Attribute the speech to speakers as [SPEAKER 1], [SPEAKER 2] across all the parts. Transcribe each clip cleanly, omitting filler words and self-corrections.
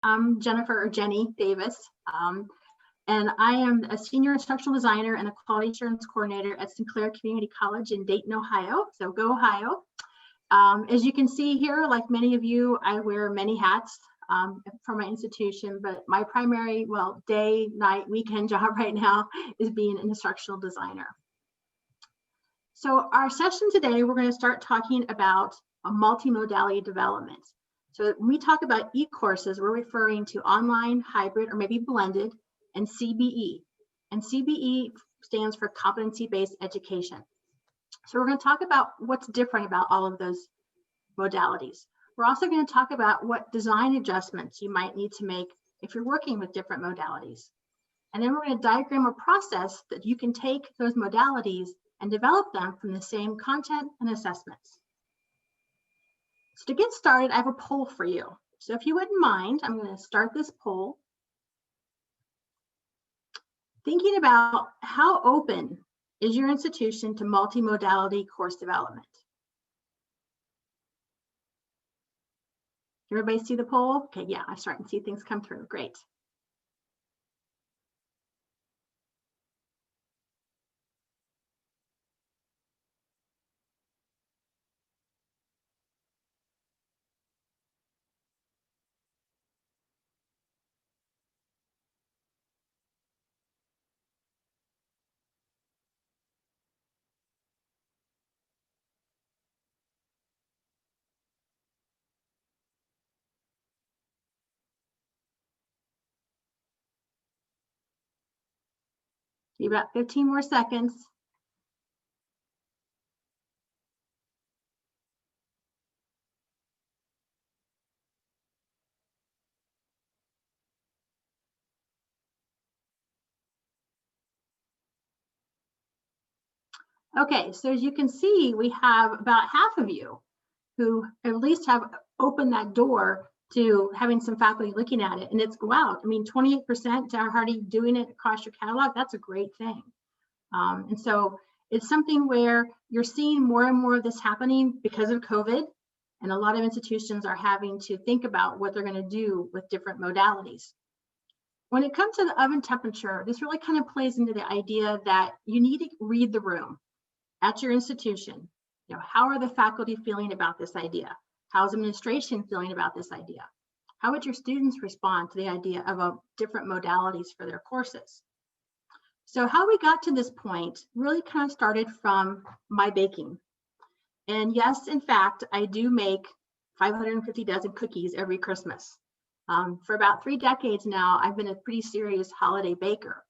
[SPEAKER 1] I'm Jennifer or Jenny Davis, and I am a senior instructional designer and a quality assurance coordinator at Sinclair Community College in Dayton, Ohio. So go Ohio. As you can see here, like many of you, I wear many hats for my institution, but my primary, well, day, night, weekend job right now is being an instructional designer. So our session today, we're going to start talking about a multimodality development. So when we talk about eCourses, we're referring to online, hybrid, or maybe blended, and CBE. And CBE stands for Competency-Based Education. So we're going to talk about what's different about all of those modalities. We're also going to talk about what design adjustments you might need to make if you're working with different modalities. And then we're going to diagram a process that you can take those modalities and develop them from the same content and assessments. So to get started, I have a poll for you. So if you wouldn't mind, I'm going to start this poll. Thinking about how open is your institution to multimodality course development? Everybody see the poll? Okay, yeah, I'm starting to see things come through. Great. Give about 15 more seconds. Okay, so as you can see, we have about half of you who at least have opened that door to having some faculty looking at it. And it's, wow, I mean, 28% are already doing it across your catalog. That's a great thing. And so it's something where you're seeing more and more of this happening because of COVID. And a lot of institutions are having to think about what they're going to do with different modalities. When it comes to the oven temperature, this really kind of plays into the idea that you need to read the room at your institution. You know, how are the faculty feeling about this idea? How's administration feeling about this idea? How would your students respond to the idea of different modalities for their courses? So how we got to this point really kind of started from my baking. And yes, in fact, I do make 550 dozen cookies every Christmas. For about 3 decades now, I've been a pretty serious holiday baker.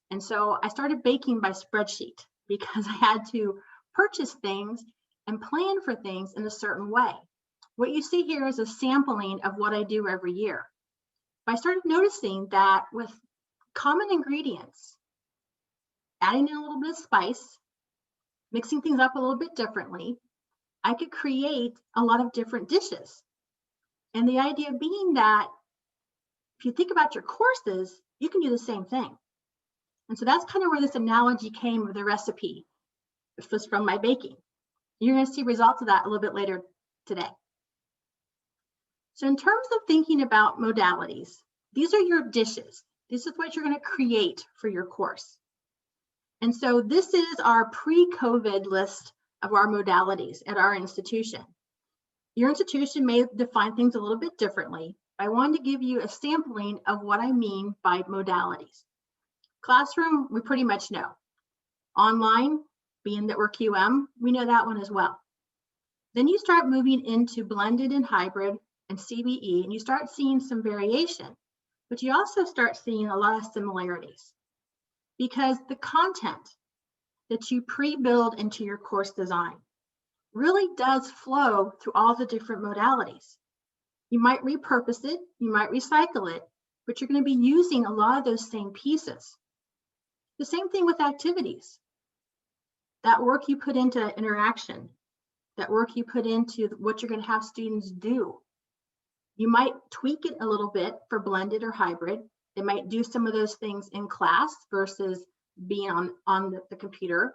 [SPEAKER 1] And so I started baking by spreadsheet because I had to purchase things and plan for things in a certain way. What you see here is a sampling of what I do every year. I started noticing that with common ingredients, adding in a little bit of spice, mixing things up a little bit differently, I could create a lot of different dishes. And the idea being that if you think about your courses, you can do the same thing. And so that's kind of where this analogy came with the recipe. This was from my baking. You're going to see results of that a little bit later today. So in terms of thinking about modalities, these are your dishes. This is what you're going to create for your course. And so this is our pre-COVID list of our modalities at our institution. Your institution may define things a little bit differently. I wanted to give you a sampling of what I mean by modalities. Classroom, we pretty much know. Online, being that we're QM, we know that one as well. Then you start moving into blended and hybrid and CBE, and you start seeing some variation, but you also start seeing a lot of similarities because the content that you pre-build into your course design really does flow through all the different modalities. You might repurpose it, you might recycle it, but you're going to be using a lot of those same pieces. The same thing with activities. That work you put into interaction, that work you put into what you're going to have students do. You might tweak it a little bit for blended or hybrid. They might do some of those things in class versus being on the computer.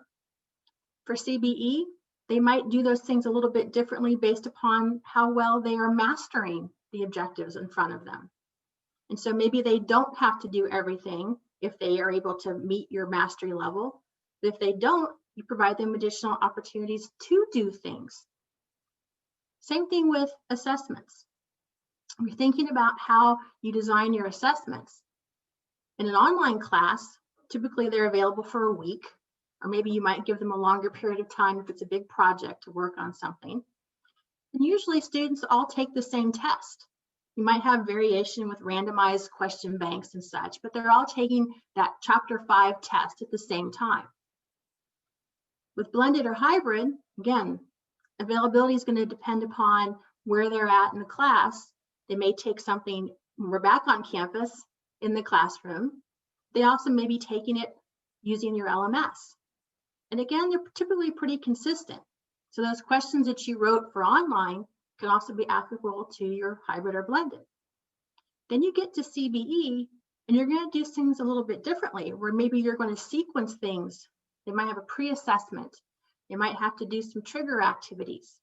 [SPEAKER 1] For CBE, they might do those things a little bit differently based upon how well they are mastering the objectives in front of them. And so maybe they don't have to do everything if they are able to meet your mastery level. But if they don't, you provide them additional opportunities to do things. Same thing with assessments. You're thinking about how you design your assessments. In an online class, typically they're available for a week, or maybe you might give them a longer period of time if it's a big project to work on something. And usually students all take the same test. You might have variation with randomized question banks and such, but they're all taking that Chapter 5 test at the same time. With blended or hybrid, again, availability is going to depend upon where they're at in the class. They may take something when we're back on campus in the classroom. They also may be taking it using your LMS. And again, they're typically pretty consistent. So those questions that you wrote for online can also be applicable to your hybrid or blended. Then you get to CBE and you're going to do things a little bit differently, where maybe you're going to sequence things. They might have a pre-assessment. They might have to do some trigger activities.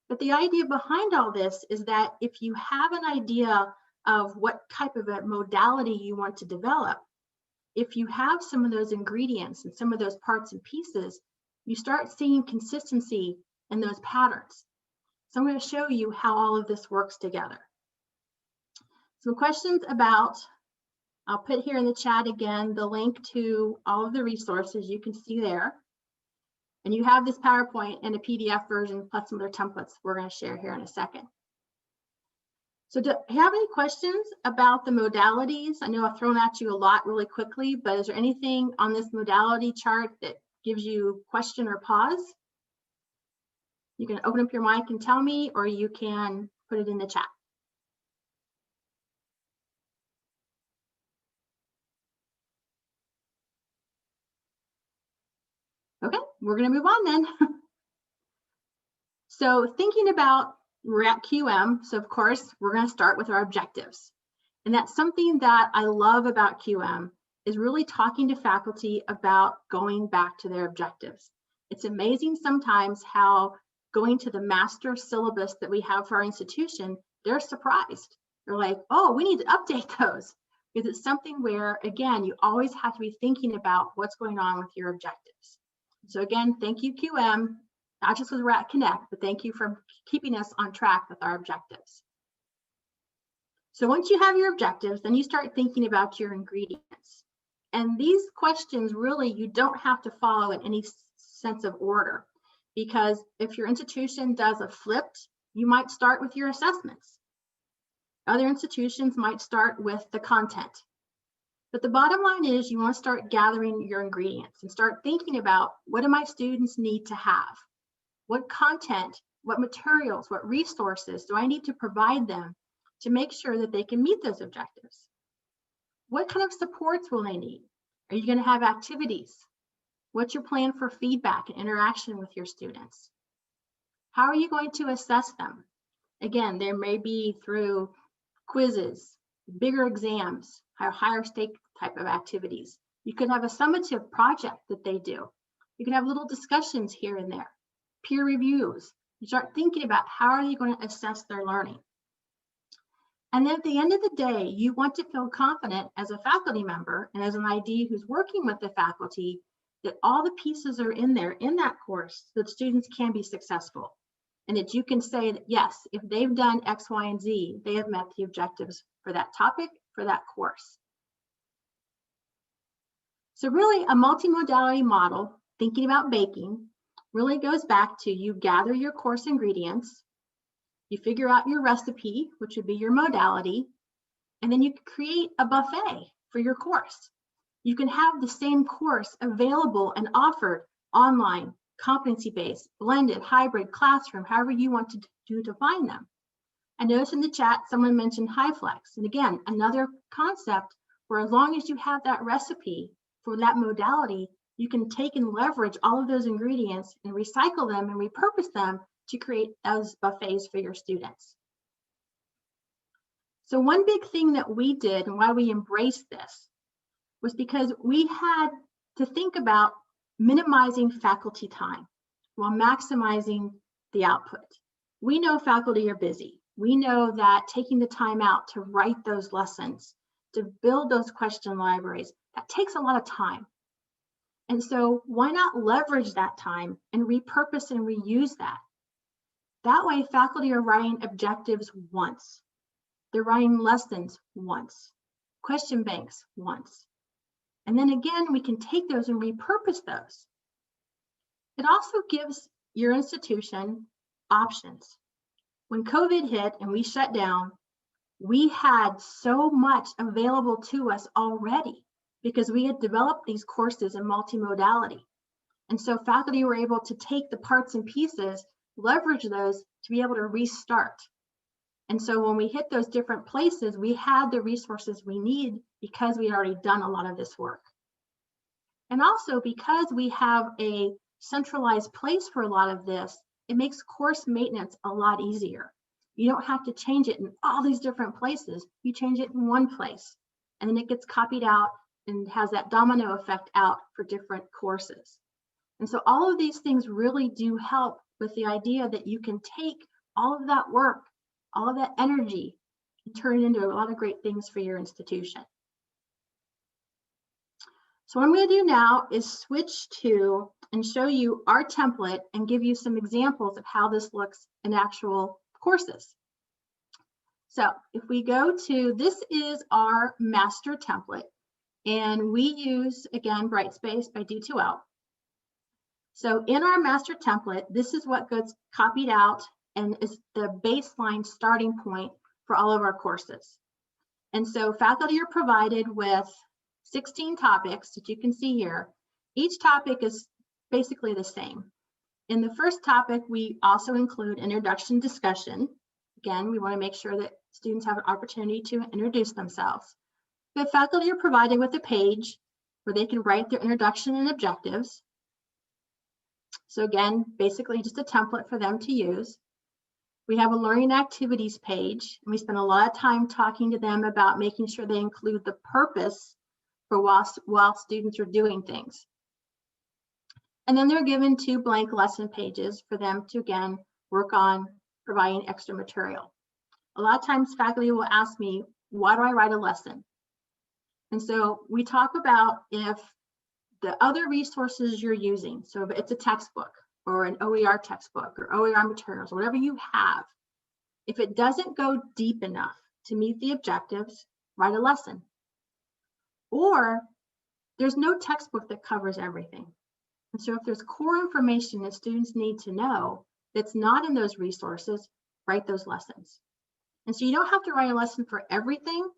[SPEAKER 1] But the idea behind all this is that if you have an idea of what type of a modality you want to develop, if you have some of those ingredients and some of those parts and pieces, you start seeing consistency in those patterns. So I'm going to show you how all of this works together. Some questions about, I'll put here in the chat again, the link to all of the resources you can see there. And you have this PowerPoint and a PDF version plus some other templates we're going to share here in a second. So do you have any questions about the modalities? I know I've thrown at you a lot really quickly, but is there anything on this modality chart that gives you question or pause? You can open up your mic and tell me, or you can put it in the chat. Okay, we're going to move on then. So thinking about, we're at QM, so of course we're going to start with our objectives. And that's something that I love about QM, is really talking to faculty about going back to their objectives. It's amazing sometimes how going to the master syllabus that we have for our institution, they're surprised. They're like, oh, we need to update those, because it's something where, again, you always have to be thinking about what's going on with your objectives. So again, thank you, QM, not just with Rat Connect, but thank you for keeping us on track with our objectives. So once you have your objectives, then you start thinking about your ingredients. And these questions, really, you don't have to follow in any sense of order, because if your institution does a flipped, you might start with your assessments. Other institutions might start with the content. But the bottom line is you want to start gathering your ingredients and start thinking about, what do my students need to have? What content, what materials, what resources do I need to provide them to make sure that they can meet those objectives? What kind of supports will they need? Are you going to have activities? What's your plan for feedback and interaction with your students? How are you going to assess them? Again, there may be through quizzes, bigger exams, higher stake type of activities. You could have a summative project that they do. You can have little discussions here and there, peer reviews. You start thinking about how are you going to assess their learning. And then at the end of the day, you want to feel confident as a faculty member and as an ID who's working with the faculty that all the pieces are in there in that course so that students can be successful. And that you can say that, yes, if they've done X, Y, and Z, they have met the objectives for that topic, for that course. So really a multimodality model, thinking about baking, really goes back to you gather your course ingredients, you figure out your recipe, which would be your modality, and then you create a buffet for your course. You can have the same course available and offered online, competency-based, blended, hybrid, classroom, however you want to define them. I noticed in the chat, someone mentioned HighFlex. And again, another concept where as long as you have that recipe for that modality, you can take and leverage all of those ingredients and recycle them and repurpose them to create those buffets for your students. So one big thing that we did and why we embraced this was because we had to think about minimizing faculty time while maximizing the output. We know faculty are busy. We know that taking the time out to write those lessons, to build those question libraries. That takes a lot of time. And so why not leverage that time and repurpose and reuse that? That way, faculty are writing objectives once. They're writing lessons once, question banks once. And then again, we can take those and repurpose those. It also gives your institution options. When COVID hit and we shut down, we had so much available to us already because we had developed these courses in multimodality. And so faculty were able to take the parts and pieces, leverage those to be able to restart. And so when we hit those different places, we had the resources we need because we had already done a lot of this work. And also because we have a centralized place for a lot of this, it makes course maintenance a lot easier. You don't have to change it in all these different places. You change it in one place, and then it gets copied out and has that domino effect out for different courses. And so all of these things really do help with the idea that you can take all of that work, all of that energy, and turn it into a lot of great things for your institution. So what I'm going to do now is switch to and show you our template and give you some examples of how this looks in actual courses. So if we go to, this is our master template, and we use, again, Brightspace by D2L. So in our master template, this is what gets copied out and is the baseline starting point for all of our courses. And so faculty are provided with 16 topics that you can see here. Each topic is basically the same. In the first topic, we also include introduction discussion. Again, we want to make sure that students have an opportunity to introduce themselves. The faculty are provided with a page where they can write their introduction and objectives. So again, basically just a template for them to use. We have a learning activities page, and we spend a lot of time talking to them about making sure they include the purpose for while students are doing things. And then they're given 2 blank lesson pages for them to, again, work on providing extra material. A lot of times faculty will ask me, why do I write a lesson? And so we talk about if the other resources you're using, so if it's a textbook or an OER textbook or OER materials, whatever you have, if it doesn't go deep enough to meet the objectives, write a lesson. Or there's no textbook that covers everything. And so if there's core information that students need to know that's not in those resources, write those lessons. And so you don't have to write a lesson for everything,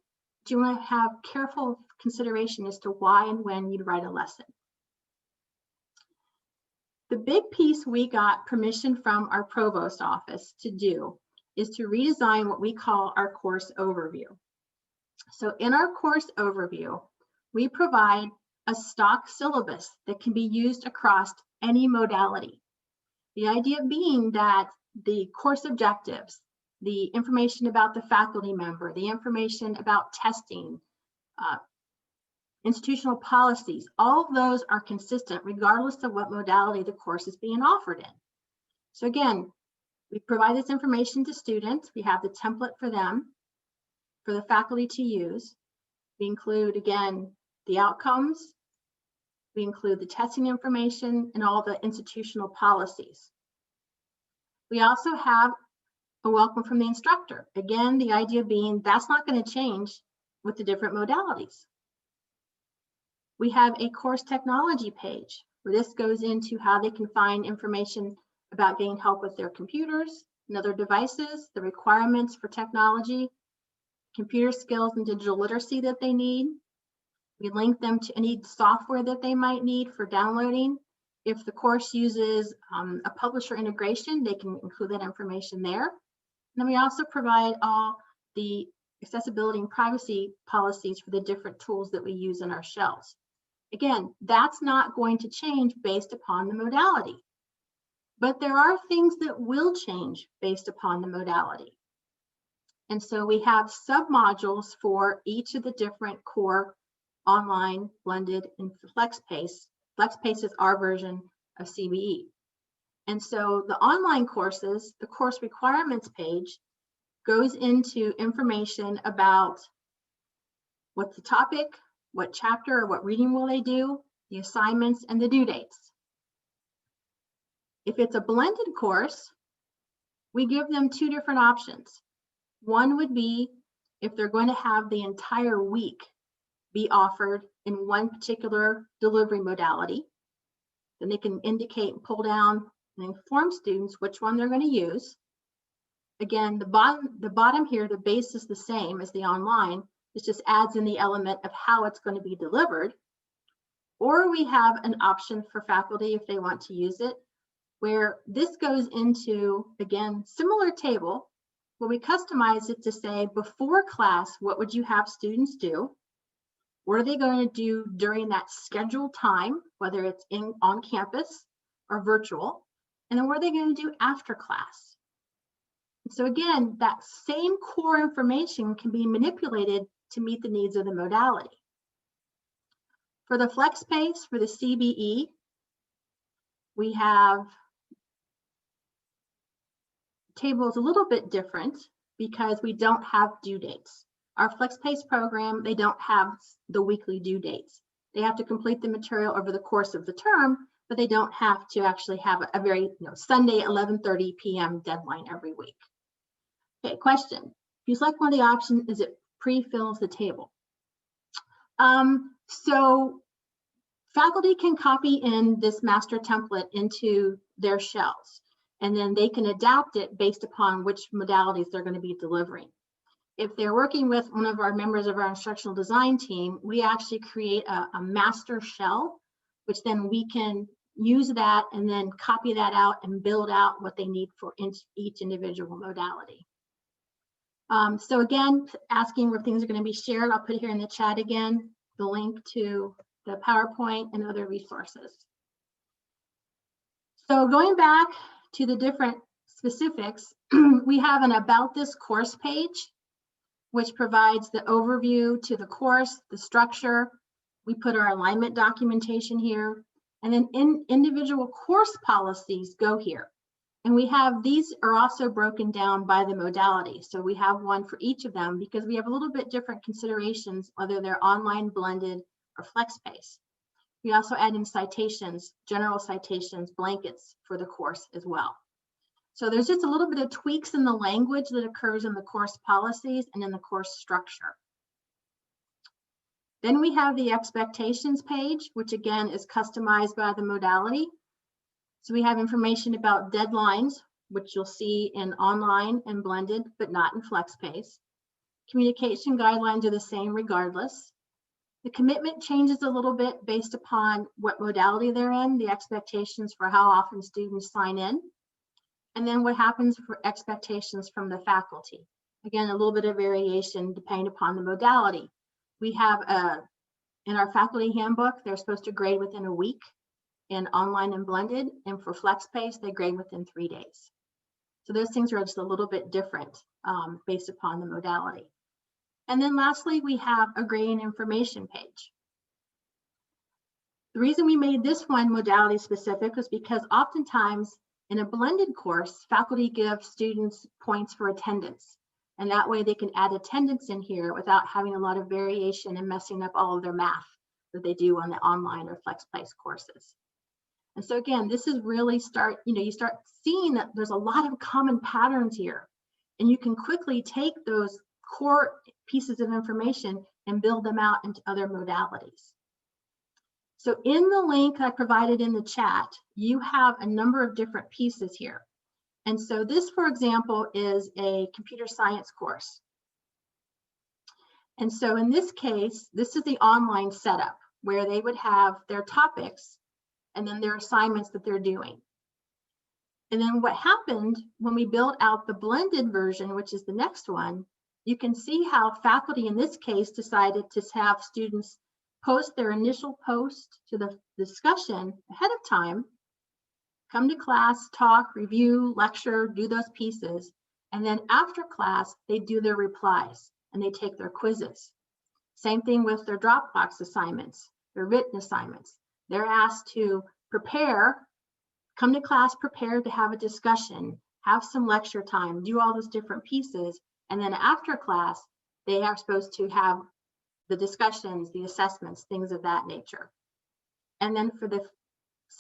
[SPEAKER 1] but you want to have careful consideration as to why and when you'd write a lesson. The big piece we got permission from our provost office to do is to redesign what we call our course overview. So in our course overview, we provide a stock syllabus that can be used across any modality. The idea being that the course objectives, the information about the faculty member, the information about testing, institutional policies, all of those are consistent regardless of what modality the course is being offered in. So again, we provide this information to students. We have the template for them, for the faculty to use. We include, again, the outcomes. We include the testing information and all the institutional policies. We also have a welcome from the instructor. Again, the idea being that's not going to change with the different modalities. We have a course technology page where this goes into how they can find information about getting help with their computers and other devices, the requirements for technology, computer skills and digital literacy that they need. We link them to any software that they might need for downloading. If the course uses a publisher integration, they can include that information there. And then we also provide all the accessibility and privacy policies for the different tools that we use in our shells. Again, that's not going to change based upon the modality, but there are things that will change based upon the modality. And so we have submodules for each of the different core online, blended, and FlexPace. FlexPace is our version of CBE. And so the online courses, the course requirements page goes into information about What's the topic? What chapter or what reading will they do? The assignments and the due dates. If it's a blended course, we give them two different options. One would be if they're going to have the entire week be offered in one particular delivery modality, then they can indicate and pull down and inform students which one they're going to use. Again, the bottom here, the base is the same as the online. It just adds in the element of how it's going to be delivered. Or we have an option for faculty if they want to use it, where this goes into, again, similar table, where we customize it to say, before class, what would you have students do? What are they going to do during that scheduled time, whether it's on campus or virtual? And then what are they going to do after class? So again, that same core information can be manipulated to meet the needs of the modality. For the flex pace, for the CBE, we have tables a little bit different because we don't have due dates. Our flex pace program, they don't have the weekly due dates. They have to complete the material over the course of the term, but they don't have to actually have a very Sunday 11:30 p.m. deadline every week. Okay, question. If you select one of the options, is it pre-fills the table? So faculty can copy in this master template into their shells, and then they can adapt it based upon which modalities they're going to be delivering. If they're working with one of our members of our instructional design team, we actually create a master shell, which then we can use that and then copy that out and build out what they need for each individual modality. So again, asking where things are going to be shared, I'll put here in the chat again, the link to the PowerPoint and other resources. So going back to the different specifics, we have an About This Course page, which provides the overview to the course, the structure. We put our alignment documentation here, and then individual course policies go here. And we have, these are also broken down by the modality. So we have one for each of them because we have a little bit different considerations, whether they're online, blended, or flex-based. We also add in citations, general citations, blankets for the course as well. So there's just a little bit of tweaks in the language that occurs in the course policies and in the course structure. Then we have the expectations page, which again is customized by the modality. So we have information about deadlines, which you'll see in online and blended, but not in FlexPace. Communication guidelines are the same regardless. The commitment changes a little bit based upon what modality they're in, the expectations for how often students sign in, and then what happens for expectations from the faculty. Again, a little bit of variation depending upon the modality. We have in our faculty handbook, they're supposed to grade within a week in online and blended, and for FlexPace, they grade within 3 days. So those things are just a little bit different based upon the modality. And then lastly, we have a grading information page. The reason we made this one modality specific was because oftentimes in a blended course, faculty give students points for attendance. And that way they can add attendance in here without having a lot of variation and messing up all of their math that they do on the online or FlexPace courses. And so again, this is really you start seeing that there's a lot of common patterns here, and you can quickly take those core pieces of information and build them out into other modalities. So in the link I provided in the chat, you have a number of different pieces here. And so this, for example, is a computer science course. And so in this case, this is the online setup where they would have their topics and then their assignments that they're doing. And then what happened when we built out the blended version, which is the next one, you can see how faculty in this case decided to have students post their initial post to the discussion ahead of time, come to class, talk, review, lecture, do those pieces. And then after class, they do their replies and they take their quizzes. Same thing with their Dropbox assignments, their written assignments. They're asked to prepare, come to class prepared to have a discussion, have some lecture time, do all those different pieces. And then after class, they are supposed to have the discussions, the assessments, things of that nature. And then for the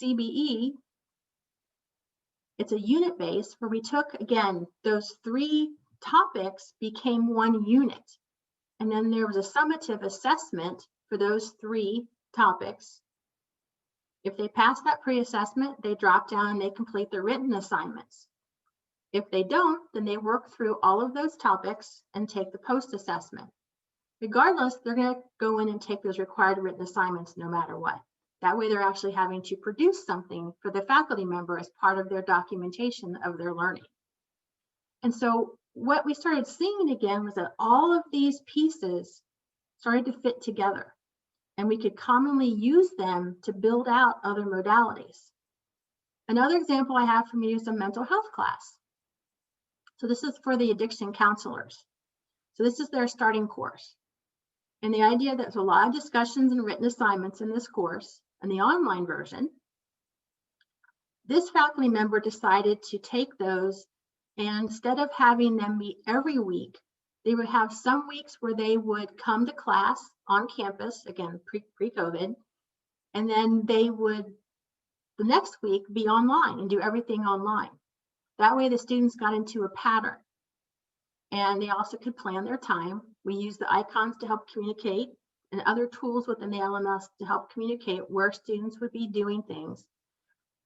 [SPEAKER 1] CBE, it's a unit base where we took, again, those 3 topics became 1 unit. And then there was a summative assessment for those 3 topics. If they pass that pre-assessment, they drop down and they complete their written assignments. If they don't, then they work through all of those topics and take the post-assessment. Regardless, they're going to go in and take those required written assignments no matter what. That way they're actually having to produce something for the faculty member as part of their documentation of their learning. And so what we started seeing again was that all of these pieces started to fit together, and we could commonly use them to build out other modalities. Another example I have from you is a mental health class. So this is for the addiction counselors. So this is their starting course. And the idea that there's a lot of discussions and written assignments in this course and the online version, this faculty member decided to take those, and instead of having them meet every week, they would have some weeks where they would come to class on campus, again, pre-COVID, and then they would, the next week, be online and do everything online. That way the students got into a pattern, and they also could plan their time. We use the icons to help communicate and other tools within the LMS to help communicate where students would be doing things.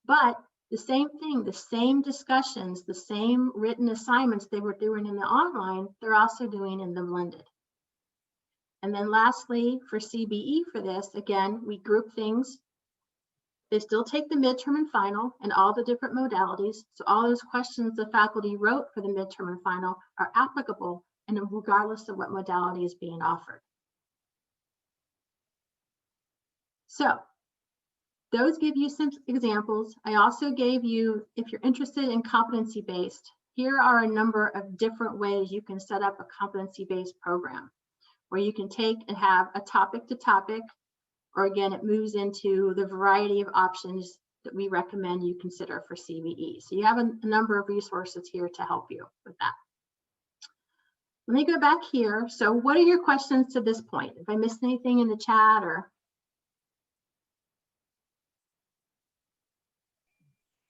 [SPEAKER 1] But the same thing, the same discussions, the same written assignments they were doing in the online, they're also doing in the blended. And then lastly, for CBE for this, again, we group things. They still take the midterm and final and all the different modalities. So all those questions the faculty wrote for the midterm and final are applicable, and regardless of what modality is being offered. So those give you some examples. I also gave you, if you're interested in competency-based, here are a number of different ways you can set up a competency-based program, where you can take and have a topic to topic, or again, it moves into the variety of options that we recommend you consider for CBE. So you have a number of resources here to help you with that. Let me go back here. So what are your questions to this point? If I missed anything in the chat or?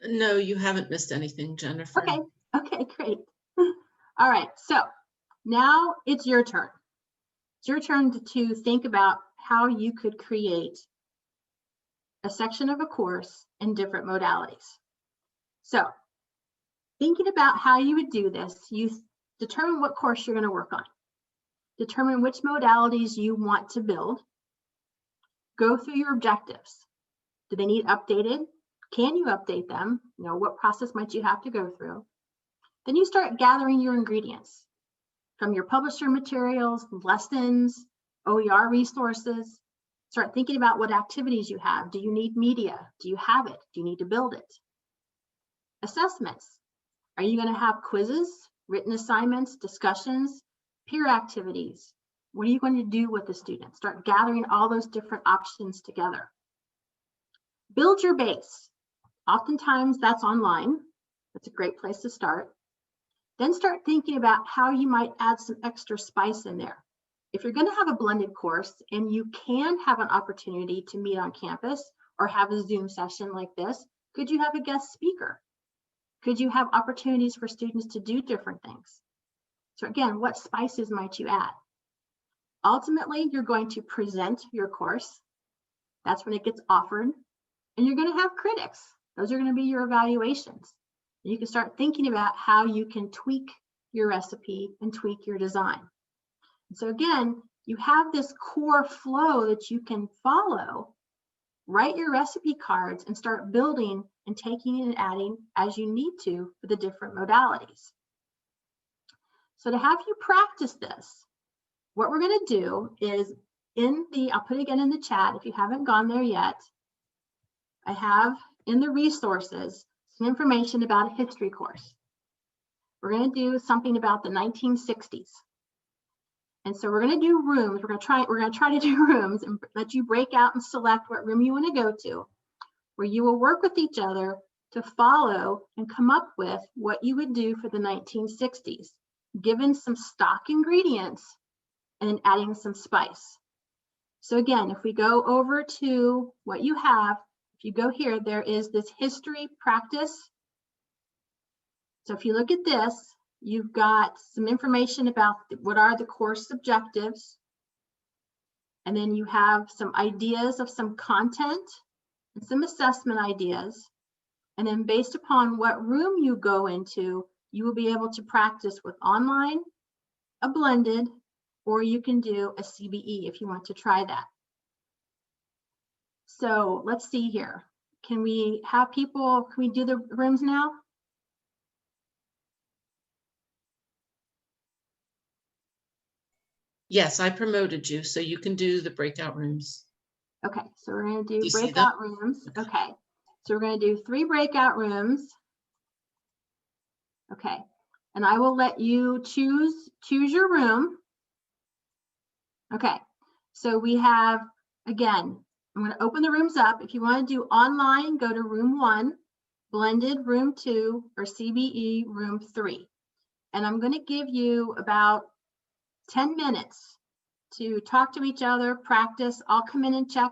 [SPEAKER 2] No, you haven't missed anything, Jennifer.
[SPEAKER 1] Okay, great. All right, so now it's your turn. It's your turn to think about how you could create a section of a course in different modalities. So thinking about how you would do this, you determine what course you're going to work on. Determine which modalities you want to build. Go through your objectives. Do they need updated? Can you update them? You know, what process might you have to go through? Then you start gathering your ingredients from your publisher materials, lessons, OER resources. Start thinking about what activities you have. Do you need media? Do you have it? Do you need to build it? Assessments. Are you going to have quizzes, written assignments, discussions, peer activities? What are you going to do with the students? Start gathering all those different options together. Build your base. Oftentimes that's online. That's a great place to start. Then start thinking about how you might add some extra spice in there. If you're going to have a blended course and you can have an opportunity to meet on campus or have a Zoom session like this, could you have a guest speaker? Could you have opportunities for students to do different things? So again, what spices might you add? Ultimately, you're going to present your course. That's when it gets offered. And you're going to have critics. Those are going to be your evaluations. You can start thinking about how you can tweak your recipe and tweak your design. And so again, you have this core flow that you can follow. Write your recipe cards and start building and taking and adding as you need to for the different modalities. So to have you practice this, what we're going to do is I'll put it again in the chat if you haven't gone there yet. I have in the resources some information about a history course. We're going to do something about the 1960s. And so we're going to do rooms. We're going to try to do rooms and let you break out and select what room you want to go to, where you will work with each other to follow and come up with what you would do for the 1960s, given some stock ingredients and adding some spice. So again, if we go over to what you have, if you go here, there is this history practice. So if you look at this, you've got some information about what are the course objectives. And then you have some ideas of some content and some assessment ideas. And then based upon what room you go into, you will be able to practice with online, a blended, or you can do a CBE if you want to try that. So let's see here. Can we have people, can we do the rooms now?
[SPEAKER 2] Yes, I promoted you, so you can do the breakout rooms.
[SPEAKER 1] Okay, so we're going to
[SPEAKER 2] Do
[SPEAKER 1] do
[SPEAKER 2] you see
[SPEAKER 1] breakout rooms. Okay, so we're going to do 3 breakout rooms. Okay, and I will let you choose your room. Okay, so we have, again, I'm going to open the rooms up. If you want to do online, go to room 1, blended room 2, or CBE room 3. And I'm going to give you about 10 minutes to talk to each other, practice. I'll come in and check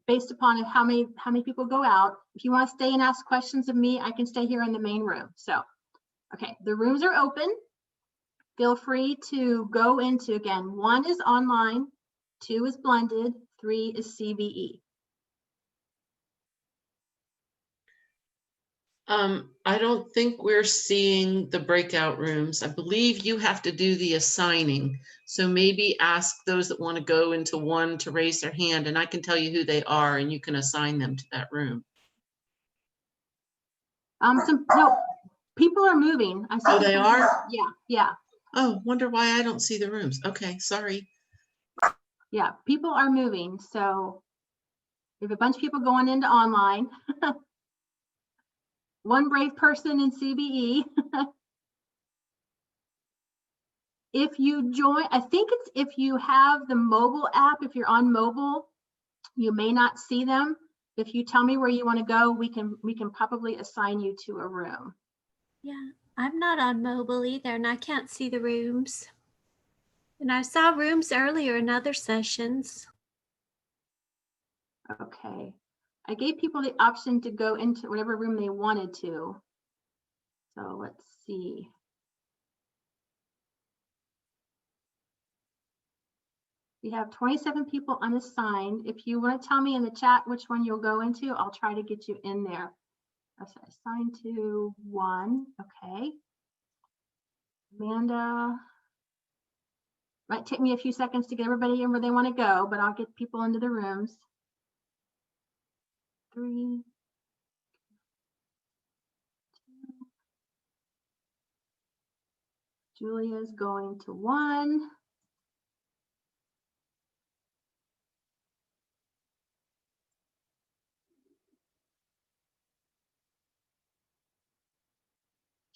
[SPEAKER 1] based upon how many people go out. If you want to stay and ask questions of me, I can stay here in the main room. So, okay, the rooms are open. Feel free to go into, again, 1 is online, 2 is blended, 3 is CBE.
[SPEAKER 2] I don't think we're seeing the breakout rooms. I believe you have to do the assigning. So maybe ask those that want to go into one to raise their hand, and I can tell you who they are, and you can assign them to that room.
[SPEAKER 1] No, people are moving. I see.
[SPEAKER 2] Oh, they are?
[SPEAKER 1] Yeah.
[SPEAKER 2] Oh, wonder why I don't see the rooms. Okay, sorry.
[SPEAKER 1] Yeah, people are moving. So we have a bunch of people going into online. 1 brave person in CBE. If you join, I think it's if you have the mobile app, if you're on mobile, you may not see them. If you tell me where you want to go, we can probably assign you to a room.
[SPEAKER 3] Yeah, I'm not on mobile either, and I can't see the rooms. And I saw rooms earlier in other sessions.
[SPEAKER 1] Okay. I gave people the option to go into whatever room they wanted to. So let's see. We have 27 people unassigned. If you want to tell me in the chat which one you'll go into, I'll try to get you in there. Assigned to 1. Okay. Amanda. Might take me a few seconds to get everybody in where they want to go, but I'll get people into the rooms. 3. 2. Julia's going to 1.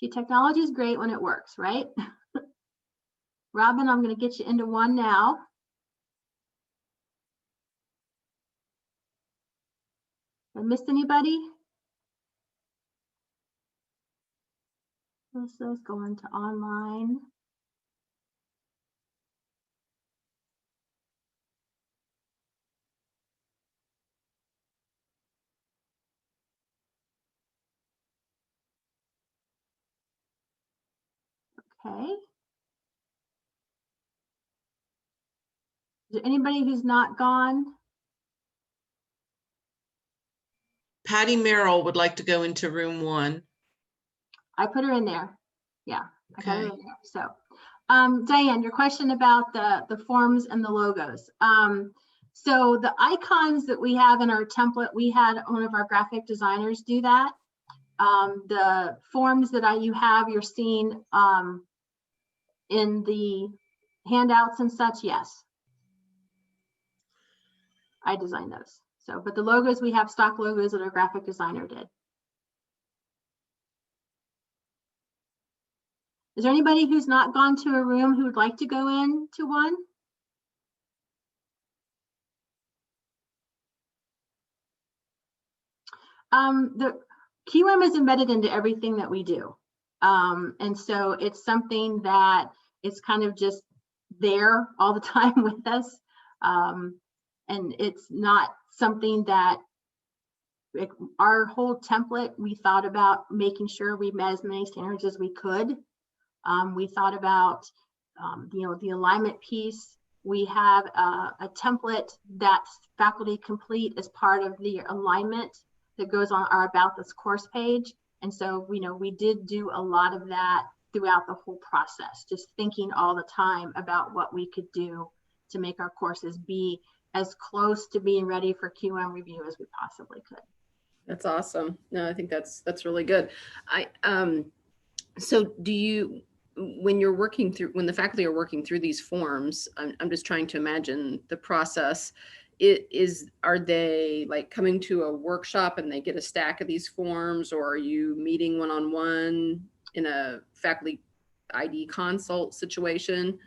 [SPEAKER 1] See, technology is great when it works, right? Robin, I'm going to get you into 1 now. Did I miss anybody? Melissa's going to online. Okay. Is there anybody who's not gone?
[SPEAKER 2] Patty Merrill would like to go into room 1.
[SPEAKER 1] I put her in there. Yeah,
[SPEAKER 2] Okay.
[SPEAKER 1] I got her in there. So, Diane, your question about the forms and the logos. So the icons that we have in our template, we had one of our graphic designers do that. The forms that you have, you're seeing in the handouts and such, yes. I designed those. So, but the logos, we have stock logos that our graphic designer did. Is there anybody who's not gone to a room who would like to go in to one? The QM is embedded into everything that we do. And so it's something that it's kind of just there all the time with us. And it's not something that, like, our whole template, we thought about making sure we met as many standards as we could. We thought about, the alignment piece. We have a template that's faculty complete as part of the alignment that goes on our About This course page. And so, we did do a lot of that throughout the whole process, just thinking all the time about what we could do to make our courses be as close to being ready for QM review as we possibly could.
[SPEAKER 4] That's awesome. No, I think that's really good. So do you, when the faculty are working through these forms, I'm just trying to imagine the process. Are they like coming to a workshop and they get a stack of these forms, or are you meeting one-on-one in a faculty ID consult situation?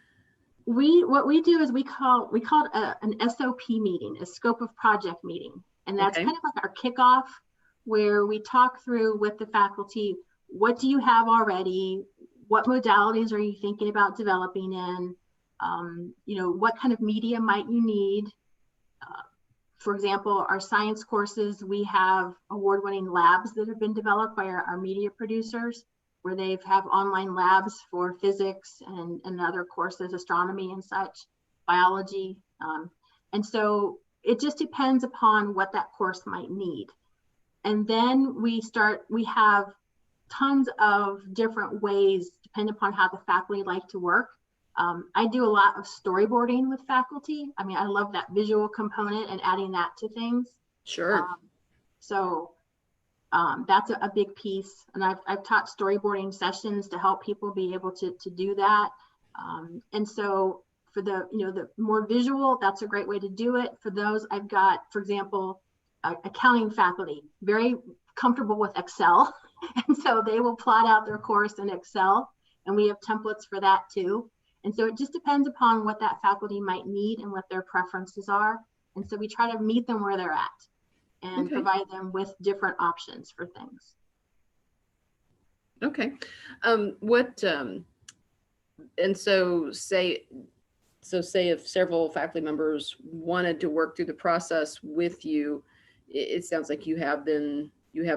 [SPEAKER 1] What we do is we call it an SOP meeting, a scope of project meeting. And that's
[SPEAKER 4] Okay.
[SPEAKER 1] kind of like our kickoff, where we talk through with the faculty, what do you have already? What modalities are you thinking about developing in? What kind of media might you need? For example, our science courses, we have award-winning labs that have been developed by our media producers, where they have online labs for physics and other courses, astronomy and such, biology. And so it just depends upon what that course might need. And then we have tons of different ways, depending upon how the faculty like to work. I do a lot of storyboarding with faculty. I mean, I love that visual component and adding that to things.
[SPEAKER 4] Sure.
[SPEAKER 1] That's a big piece. And I've taught storyboarding sessions to help people be able to do that. And so for the more visual, that's a great way to do it. For those, I've got, for example, accounting faculty, very comfortable with Excel. And so they will plot out their course in Excel, and we have templates for that too. And so it just depends upon what that faculty might need and what their preferences are. And so we try to meet them where they're at and provide them with different options for things.
[SPEAKER 4] Okay. And so say if several faculty members wanted to work through the process with you, it sounds like you have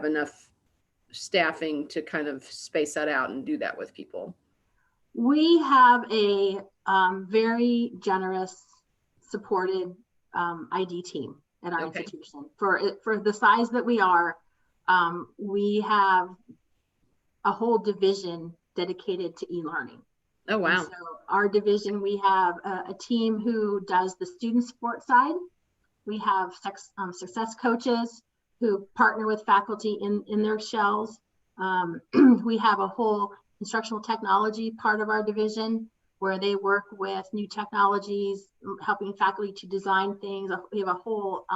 [SPEAKER 4] enough staffing to kind of space that out and do that with people.
[SPEAKER 1] We have a very generous, supported ID team at our institution. For the size that we are, we have a whole division dedicated to e-learning.
[SPEAKER 4] Oh, wow.
[SPEAKER 1] And so our division, we have a team who does the student support side. We have success coaches who partner with faculty in their shells. We have a whole instructional technology part of our division where they work with new technologies, helping faculty to design things. We have a whole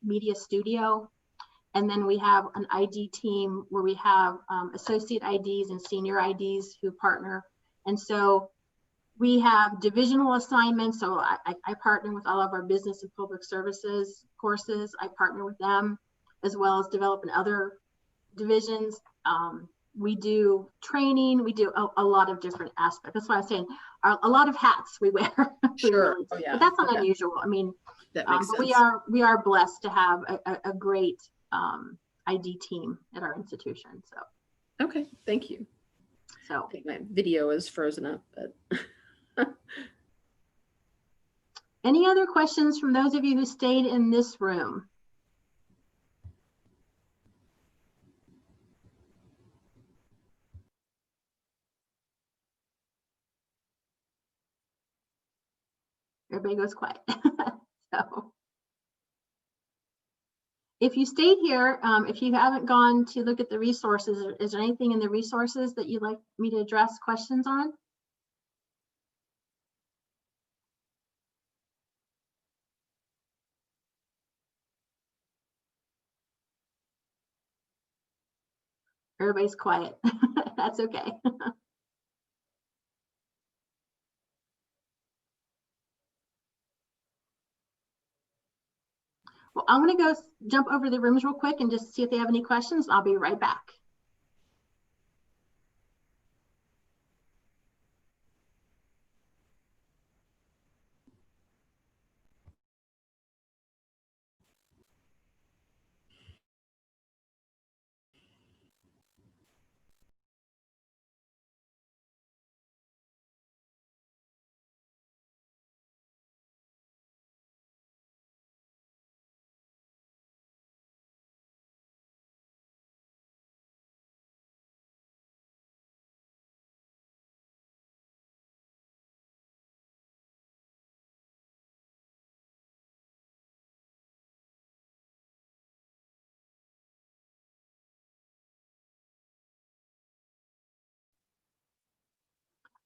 [SPEAKER 1] media studio. And then we have an ID team where we have associate IDs and senior IDs who partner. And so we have divisional assignments. So I partner with all of our business and public services courses. I partner with them, as well as develop in other divisions. We do training. We do a lot of different aspects. That's why I'm saying a lot of hats we wear.
[SPEAKER 4] Sure.
[SPEAKER 1] Really,
[SPEAKER 4] yeah.
[SPEAKER 1] but that's not unusual. I mean,
[SPEAKER 4] that makes sense.
[SPEAKER 1] we are blessed to have a great ID team at our institution. So.
[SPEAKER 4] Okay. Thank you.
[SPEAKER 1] So
[SPEAKER 4] I think my video is frozen up, but.
[SPEAKER 1] Any other questions from those of you who stayed in this room? Everybody goes quiet. So if you stayed here, if you haven't gone to look at the resources, is there anything in the resources that you'd like me to address questions on? Everybody's quiet. That's okay. Well, I'm going to go jump over the rooms real quick and just see if they have any questions. I'll be right back.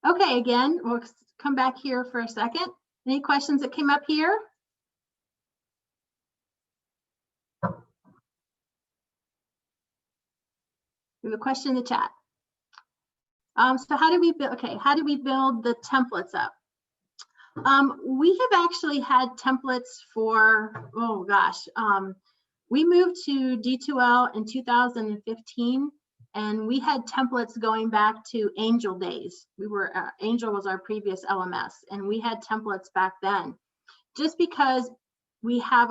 [SPEAKER 1] Okay, again, we'll come back here for a second. Any questions that came up here? We have a question in the chat. So how do we build, okay, how do we build the templates up? We have actually had templates for, oh gosh, we moved to D2L in 2015, and we had templates going back to Angel days. Angel was our previous LMS, and we had templates back then. Just because we have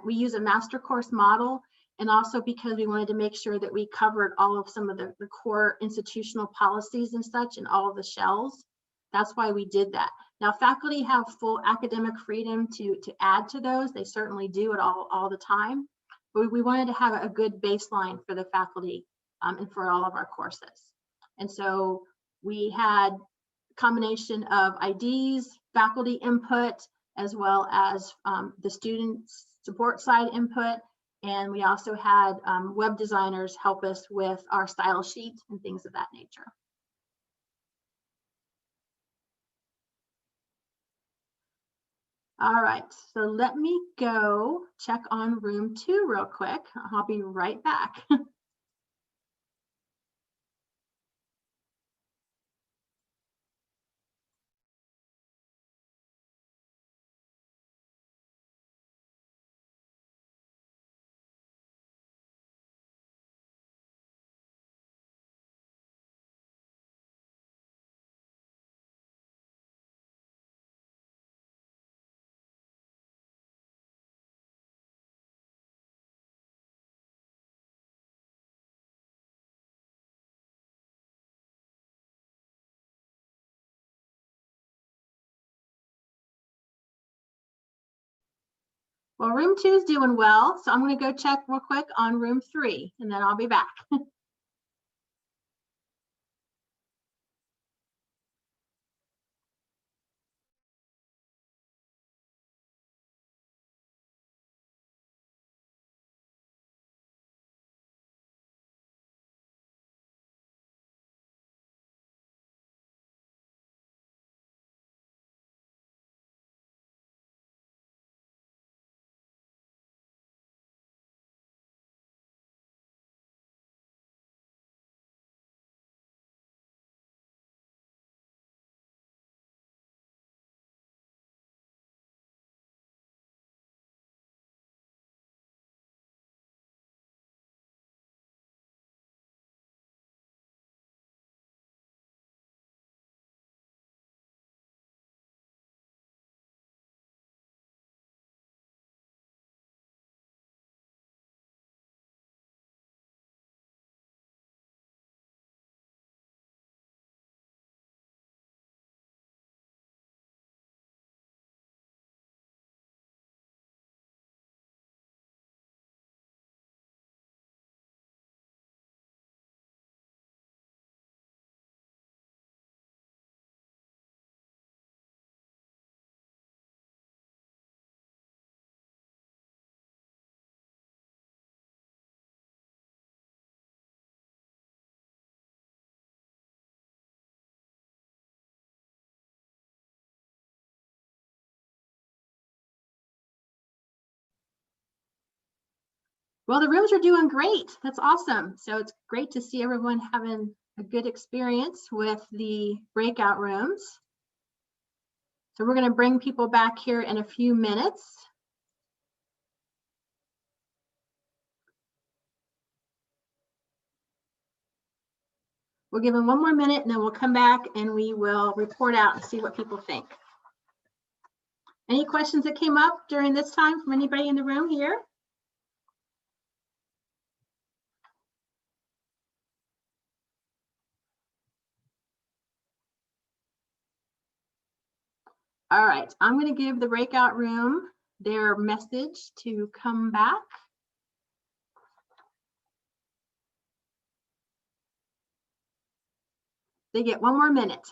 [SPEAKER 1] we use a master course model, and also because we wanted to make sure that we covered all of some of the core institutional policies and such and all of the shells. That's why we did that. Now, faculty have full academic freedom to add to those. They certainly do it all the time. But we wanted to have a good baseline for the faculty and for all of our courses. And so we had a combination of IDs, faculty input, as well as the student support side input. And we also had web designers help us with our style sheet and things of that nature. All right, so let me go check on room 2 real quick. I'll be right back. Well, room 2 is doing well, so I'm going to go check real quick on room 3, and then I'll be back. Well, the rooms are doing great. That's awesome. So it's great to see everyone having a good experience with the breakout rooms. So we're going to bring people back here in a few minutes. We'll give them one more minute and then we'll come back and we will report out and see what people think. Any questions that came up during this time from anybody in the room here? All right, I'm going to give the breakout room their message to come back. They get one more minute.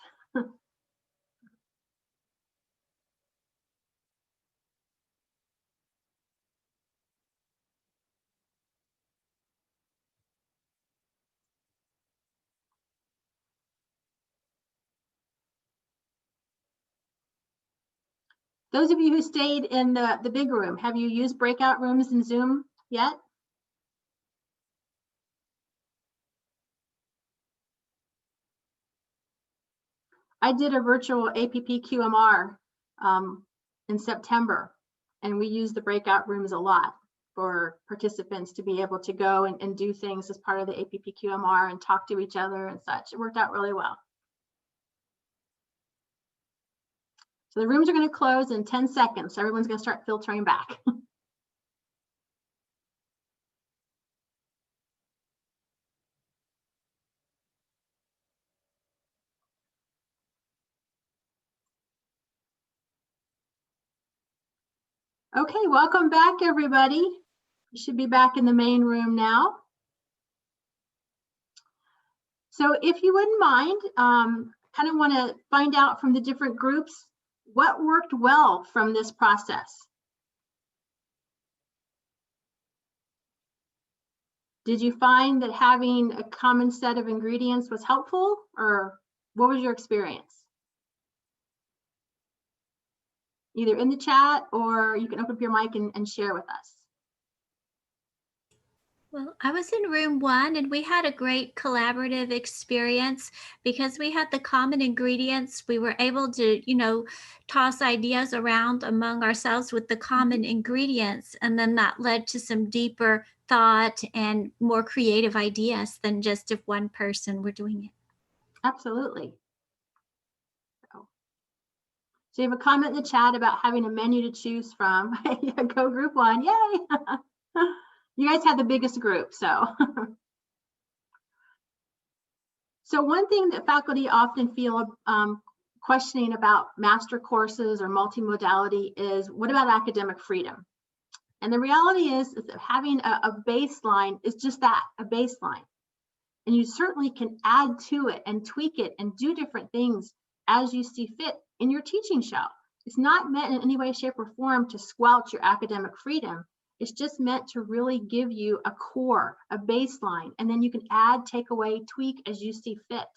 [SPEAKER 1] Those of you who stayed in the big room, have you used breakout rooms in Zoom yet? I did a virtual APP QMR in September, and we used the breakout rooms a lot for participants to be able to go and do things as part of the APP QMR and talk to each other and such. It worked out really well. So the rooms are going to close in 10 seconds. So everyone's going to start filtering back. Okay, welcome back, everybody. You should be back in the main room now. So if you wouldn't mind, kind of want to find out from the different groups what worked well from this process. Did you find that having a common set of ingredients was helpful, or what was your experience? Either in the chat or you can open up your mic and share with us.
[SPEAKER 3] Well, I was in room 1 and we had a great collaborative experience because we had the common ingredients. We were able to, toss ideas around among ourselves with the common ingredients. And then that led to some deeper thought and more creative ideas than just if one person were doing it. Absolutely.
[SPEAKER 1] So you have a comment in the chat about having a menu to choose from. Yeah, go group 1, yay! You guys had the biggest group, so. So one thing that faculty often feel questioning about master courses or multimodality is, what about academic freedom? And the reality is that having a baseline is just that, a baseline. And you certainly can add to it and tweak it and do different things as you see fit in your teaching style. It's not meant in any way, shape, or form to squelch your academic freedom. It's just meant to really give you a core, a baseline, and then you can add, take away, tweak as you see fit.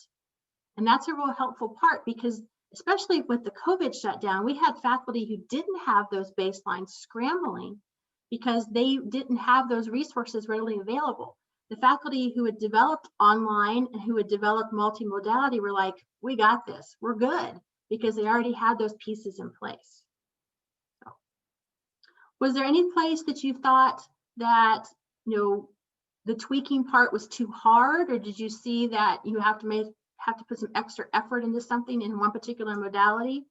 [SPEAKER 1] And that's a real helpful part because especially with the COVID shutdown, we had faculty who didn't have those baselines scrambling because they didn't have those resources readily available. The faculty who had developed online and who had developed multimodality were like, we got this, we're good, because they already had those pieces in place. So, was there any place that you thought that, the tweaking part was too hard, or did you see that you have to put some extra effort into something in one particular modality?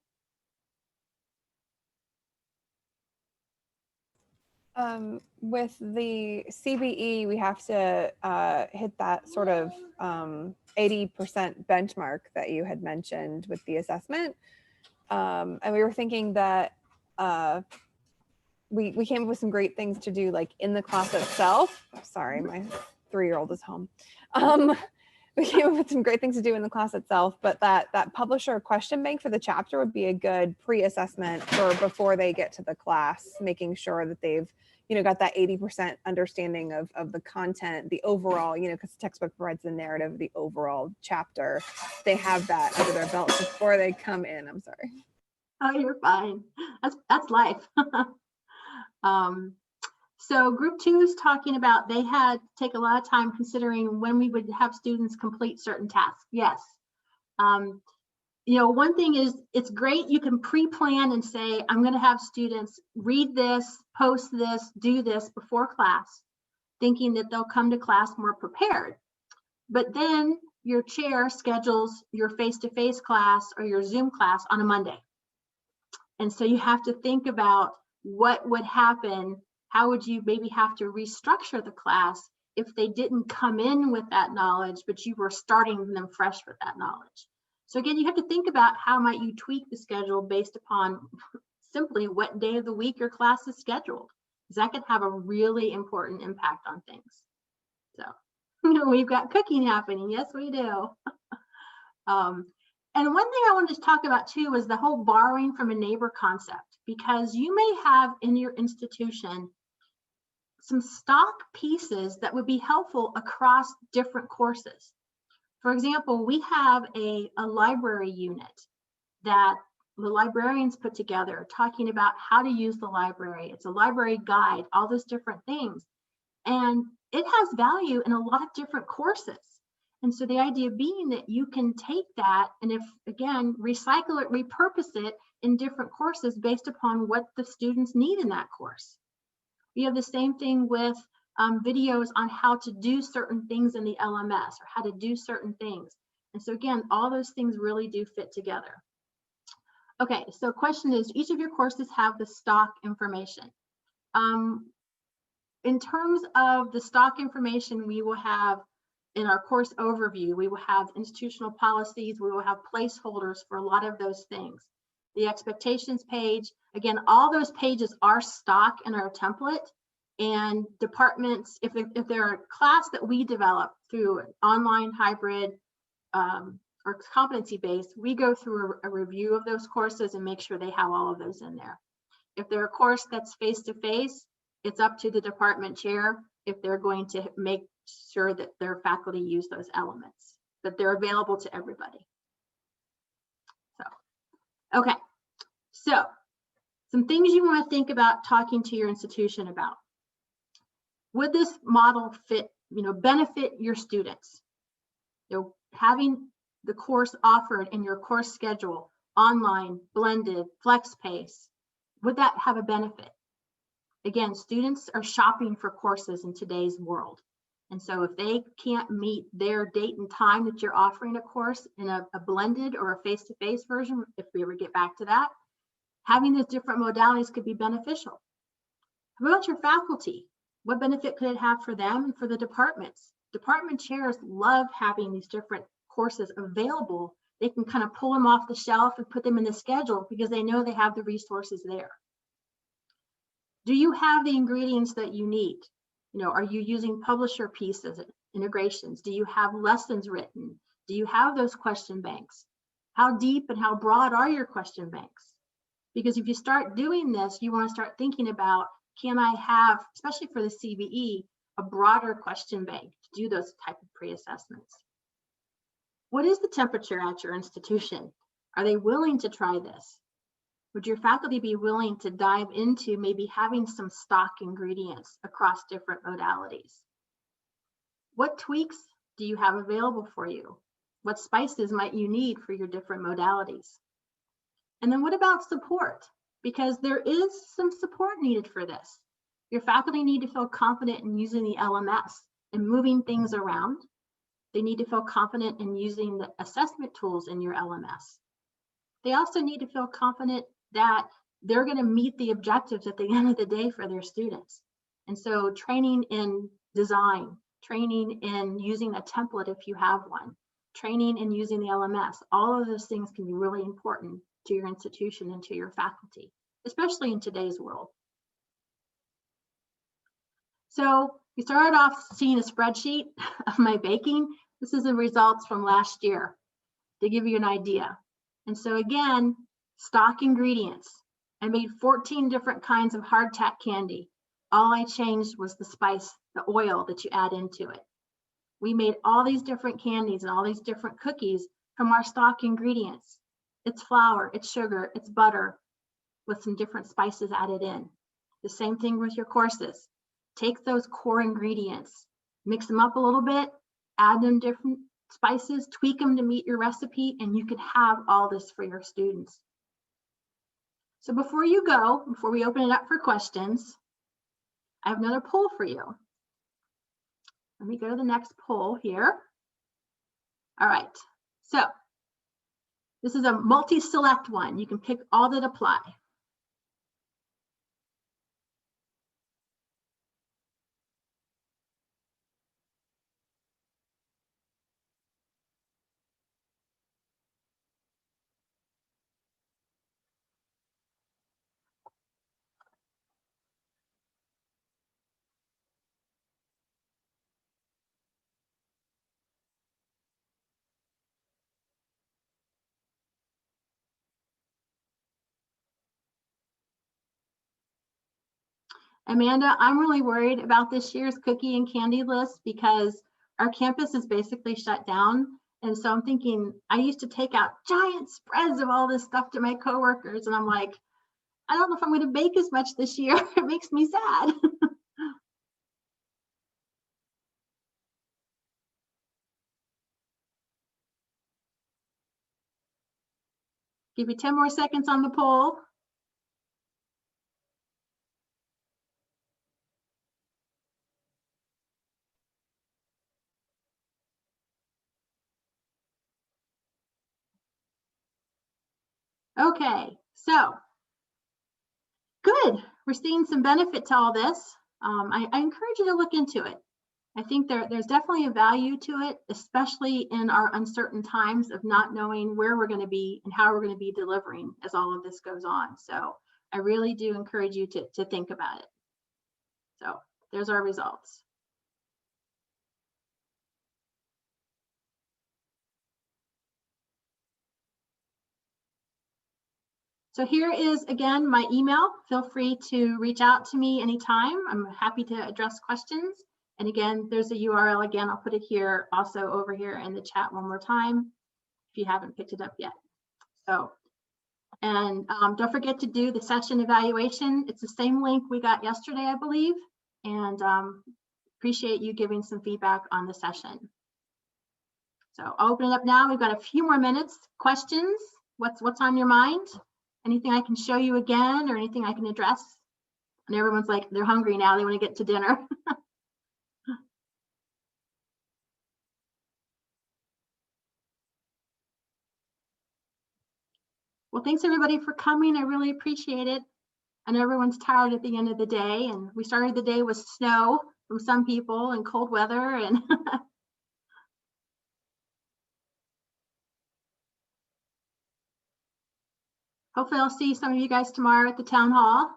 [SPEAKER 5] With the CBE, we have to hit that sort of 80% benchmark that you had mentioned with the assessment. And we were thinking that we came up with some great things to do, like in the class itself. Sorry, my 3-year-old is home. We came up with some great things to do in the class itself, but that publisher question bank for the chapter would be a good pre-assessment for before they get to the class, making sure that they've got that 80% understanding of the content, the overall, because the textbook provides the narrative of the overall chapter. They have that under their belt before they come in. I'm sorry.
[SPEAKER 1] Oh, you're fine. That's life. So group 2 is talking about they had to take a lot of time considering when we would have students complete certain tasks. Yes. One thing is, it's great. You can pre-plan and say, I'm going to have students read this, post this, do this before class, thinking that they'll come to class more prepared. But then your chair schedules your face-to-face class or your Zoom class on a Monday. And so you have to think about what would happen. How would you maybe have to restructure the class if they didn't come in with that knowledge, but you were starting them fresh with that knowledge? So again, you have to think about how might you tweak the schedule based upon simply what day of the week your class is scheduled, because that could have a really important impact on things. So we've got cooking happening. Yes, we do. And one thing I wanted to talk about too was the whole borrowing from a neighbor concept, because you may have in your institution some stock pieces that would be helpful across different courses. For example, we have a library unit that the librarians put together, talking about how to use the library. It's a library guide, all those different things. And it has value in a lot of different courses. And so the idea being that you can take that and, if again, recycle it, repurpose it in different courses based upon what the students need in that course. We have the same thing with videos on how to do certain things in the LMS or how to do certain things. And so again, all those things really do fit together. Okay, so question is, each of your courses have the stock information. In terms of the stock information, we will have in our course overview, we will have institutional policies, we will have placeholders for a lot of those things. The expectations page, again, all those pages are stock in our template, and departments, if they're a class that we develop through an online hybrid or competency-based, we go through a review of those courses and make sure they have all of those in there. If they're a course that's face-to-face, it's up to the department chair if they're going to make sure that their faculty use those elements, but they're available to everybody. So, okay, so some things you want to think about talking to your institution about. Would this model fit, benefit your students? Having the course offered in your course schedule, online, blended, flex pace, would that have a benefit? Again, students are shopping for courses in today's world. And so if they can't meet their date and time that you're offering a course in a blended or a face-to-face version, if we ever get back to that, having those different modalities could be beneficial. How about your faculty? What benefit could it have for them and for the departments? Department chairs love having these different courses available. They can kind of pull them off the shelf and put them in the schedule because they know they have the resources there. Do you have the ingredients that you need? Are you using publisher pieces, integrations? Do you have lessons written? Do you have those question banks? How deep and how broad are your question banks? Because if you start doing this, you want to start thinking about, can I have, especially for the CBE, a broader question bank to do those type of pre-assessments? What is the temperature at your institution? Are they willing to try this? Would your faculty be willing to dive into maybe having some stock ingredients across different modalities? What tweaks do you have available for you? What spices might you need for your different modalities? And then what about support? Because there is some support needed for this. Your faculty need to feel confident in using the LMS and moving things around. They need to feel confident in using the assessment tools in your LMS. They also need to feel confident that they're going to meet the objectives at the end of the day for their students. And so training in design, training in using a template if you have one, training in using the LMS, all of those things can be really important to your institution and to your faculty, especially in today's world. So we started off seeing a spreadsheet of my baking. This is the results from last year to give you an idea. And so again, stock ingredients. I made 14 different kinds of hardtack candy. All I changed was the spice, the oil that you add into it. We made all these different candies and all these different cookies from our stock ingredients. It's flour, it's sugar, it's butter with some different spices added in. The same thing with your courses. Take those core ingredients, mix them up a little bit, add them different spices, tweak them to meet your recipe, and you can have all this for your students. So before you go, before we open it up for questions, I have another poll for you. Let me go to the next poll here. All right, so this is a multi-select one. You can pick all that apply. Amanda, I'm really worried about this year's cookie and candy list because our campus is basically shut down And so I'm thinking, I used to take out giant spreads of all this stuff to my coworkers, and I'm like, I don't know if I'm going to bake as much this year. It makes me sad. Give you 10 more seconds on the poll. Okay, so good. We're seeing some benefit to all this. I encourage you to look into it. I think there's definitely a value to it, especially in our uncertain times of not knowing where we're going to be and how we're going to be delivering as all of this goes on. So I really do encourage you to think about it. So there's our results. So here is, again, my email. Feel free to reach out to me anytime. I'm happy to address questions. And again, there's a URL again. I'll put it here, also over here in the chat one more time, if you haven't picked it up yet. So, and don't forget to do the session evaluation. It's the same link we got yesterday, I believe. And appreciate you giving some feedback on the session. So I'll open it up now. We've got a few more minutes. Questions? What's on your mind? Anything I can show you again, or anything I can address? And everyone's like, they're hungry now. They want to get to dinner. Well, thanks everybody for coming. I really appreciate it. I know everyone's tired at the end of the day, and we started the day with snow from some people and cold weather, and hopefully I'll see some of you guys tomorrow at the town hall.